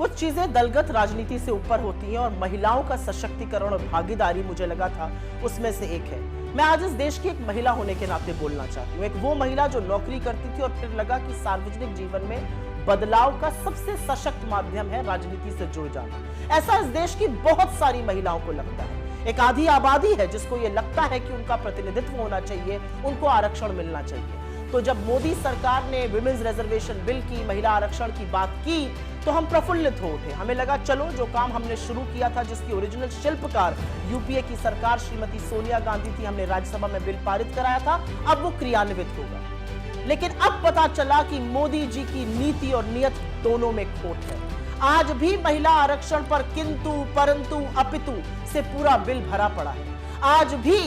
कुछ चीजें दलगत राजनीति से ऊपर होती हैं और महिलाओं का सशक्तिकरण और भागीदारी मुझे लगा था उसमें से एक है। मैं आज इस देश की एक महिला होने के नाते बोलना चाहती हूँ। एक वो महिला जो नौकरी करती थी और फिर लगा कि सार्वजनिक जीवन में बदलाव का सबसे सशक्त माध्यम है राजनीति से जुड़ जाना। ऐसा इस देश की बहुत सारी महिलाओं को लगता है। एक आधी आबादी है जिसको ये लगता है कि उनका प्रतिनिधित्व होना चाहिए, उनको आरक्षण मिलना चाहिए। तो जब मोदी सरकार ने विमेंस रिजर्वेशन बिल की, महिला आरक्षण की बात की, तो हम प्रफुल्लित हो उठे। हमें लगा चलो जो काम हमने शुरू किया था, जिसकी ओरिजिनल शिल्पकार यूपीए की सरकार श्रीमती सोनिया गांधी थी, हमने राज्यसभा में बिल पारित कराया था, अब वो क्रियान्वित होगा। लेकिन अब पता चला कि मोदी जी की नीति और नियत दोनों में खोट है। आज भी महिला आरक्षण पर किंतु परंतु अपितु से पूरा बिल भरा पड़ा है। आज भी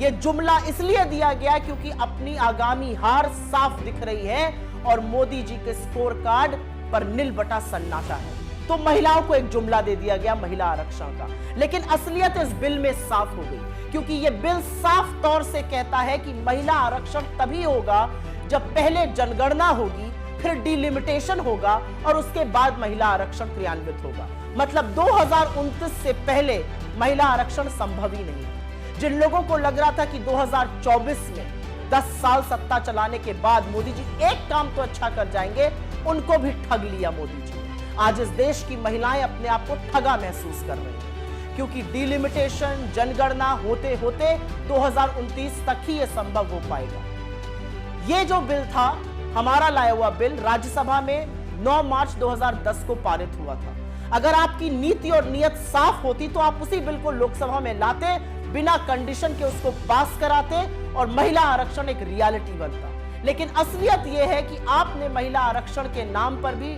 ये जुमला इसलिए दिया गया क्योंकि अपनी आगामी हार साफ दिख रही है और मोदी जी के स्कोर कार्ड पर नील बटा सन्नाटा है। तो महिलाओं को एक जुमला दे दिया गया महिला आरक्षण का, लेकिन असलियत इस बिल में साफ हो गई, क्योंकि यह बिल साफ तौर से कहता है कि महिला आरक्षण तभी होगा जब पहले जनगणना होगी, फिर डिलिमिटेशन होगा और उसके बाद महिला आरक्षण क्रियान्वित होगा। मतलब 2029 से पहले महिला आरक्षण संभव ही नहीं है। जिन लोगों को लग रहा था कि 2024 में 10 साल सत्ता चलाने के बाद मोदी जी एक काम तो अच्छा कर जाएंगे, उनको भी ठग लिया मोदी जी। आज इस देश की महिलाएं अपने आप को ठगा महसूस कर रही हैं, क्योंकि डिलिमिटेशन, जनगणना होते होते 2029 तक ही यह संभव हो पाएगा। ये जो बिल था, हमारा लाया हुआ बिल, राज्यसभा में 9 मार्च 2010 को पारित हुआ था। अगर आपकी नीति और नियत साफ होती तो आप उसी बिल को लोकसभा में लाते, बिना कंडीशन के उसको पास कराते और महिला आरक्षण एक रियलिटी बनता। लेकिन असलियत यह है कि आपने महिला आरक्षण के नाम पर भी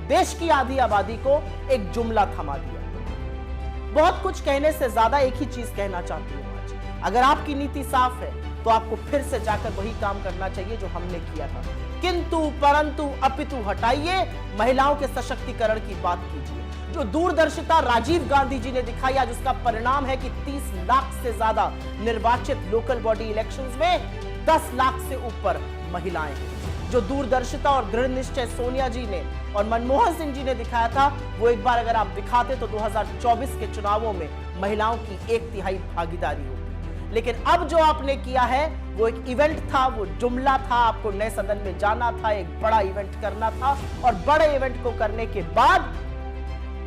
देश की आधी आबादी को एक जुमला थमा दिया। बहुत कुछ कहने से ज्यादा एक ही चीज कहना चाहती हूं आज। अगर आपकी नीति साफ है तो आपको फिर से जाकर वही काम करना चाहिए जो हमने किया था। किंतु परंतु अपितु हटाइए, महिलाओं के सशक्तिकरण की बात कीजिए। जो दूरदर्शिता राजीव गांधी जी ने दिखाई, आज उसका परिणाम है कि 30 लाख से ज्यादा निर्वाचित लोकल बॉडी इलेक्शंस में 10 लाख से ऊपर महिलाएं हैं। जो दूरदर्शिता और दृढ़ निश्चय सोनिया जी ने और मनमोहन सिंह जी ने दिखाया था, वो एक बार अगर आप दिखाते तो 2024 के चुनावों में महिलाओं की 1/3 भागीदारी होगी। लेकिन अब जो आपने किया है वो एक इवेंट था, वो जुमला था। आपको नए सदन में जाना था, एक बड़ा इवेंट करना था और बड़े इवेंट को करने के बाद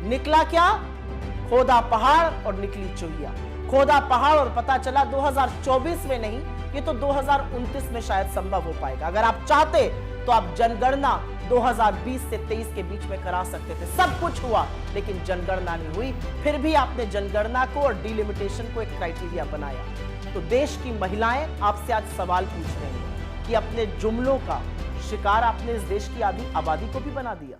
निकला क्या? खोदा पहाड़ और निकली चुहिया। खोदा पहाड़ और पता चला 2024 में नहीं, ये तो 2029 में शायद संभव हो पाएगा। अगर आप चाहते तो आप जनगणना 2020 से 23 के बीच में करा सकते थे। सब कुछ हुआ लेकिन जनगणना नहीं हुई। फिर भी आपने जनगणना को और डिलिमिटेशन को एक क्राइटेरिया बनाया। तो देश की महिलाएं आपसे आज सवाल पूछ रही हैं कि अपने जुमलों का शिकार आपने इस देश की आधी आबादी को भी बना दिया।